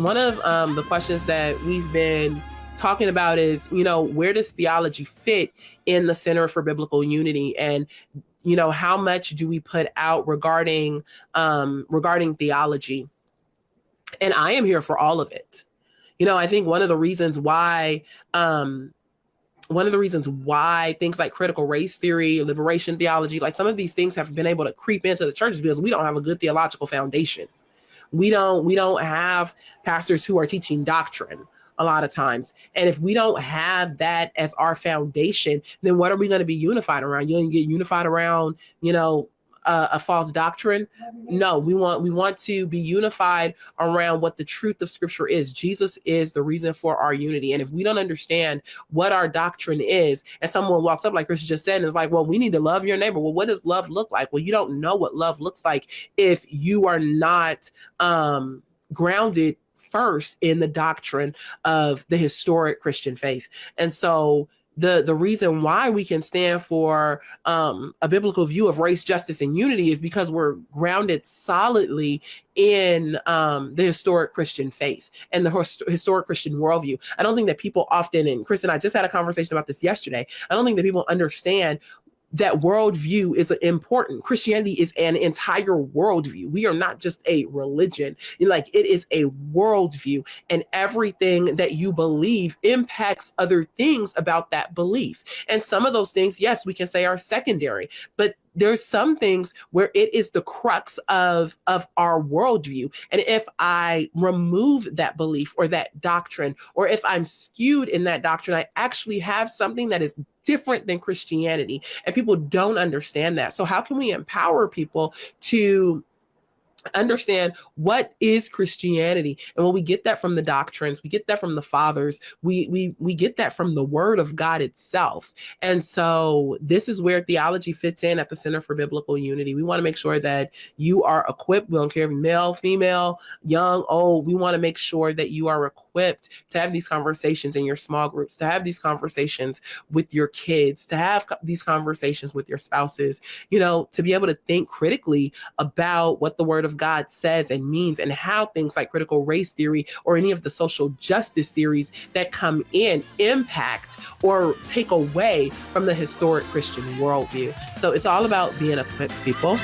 the questions that we've been talking about is, where does theology fit in the Center for Biblical Unity? And how much do we put out regarding theology? And I am here for all of it. I think one of the reasons why things like critical race theory, liberation theology, like some of these things have been able to creep into the churches because we don't have a good theological foundation. We don't have pastors who are teaching doctrine a lot of times. And if we don't have that as our foundation, then what are we going to be unified around? You're going to get unified around, a false doctrine? No, we want to be unified around what the truth of Scripture is. Jesus is the reason for our unity. And if we don't understand what our doctrine is, and someone walks up, like Chris just said, and is like, well, we need to love your neighbor. Well, what does love look like? Well, you don't know what love looks like if you are not grounded first in the doctrine of the historic Christian faith. And so the reason why we can stand for a biblical view of race, justice, and unity is because we're grounded solidly in the historic Christian faith and the historic Christian worldview. I don't think that people often, and Chris and I just had a conversation about this yesterday, I don't think that people understand that worldview is important. Christianity is an entire worldview. We are not just a religion. Like, it is a worldview, and everything that you believe impacts other things about that belief. And some of those things, yes, we can say are secondary, but there's some things where it is the crux of our worldview. And if I remove that belief or that doctrine, or if I'm skewed in that doctrine, I actually have something that is different than Christianity. And people don't understand that. So how can we empower people to understand what is Christianity? And when we get that from the doctrines, we get that from the fathers, we get that from the word of God itself. And so this is where theology fits in at the Center for Biblical Unity. We want to make sure that you are equipped. We don't care if you're male, female, young, old. We want to make sure that you are equipped to have these conversations in your small groups, to have these conversations with your kids, to have these conversations with your spouses, to be able to think critically about what the word of God says and means, and how things like critical race theory or any of the social justice theories that come in impact or take away from the historic Christian worldview. So it's all about being equipped, people.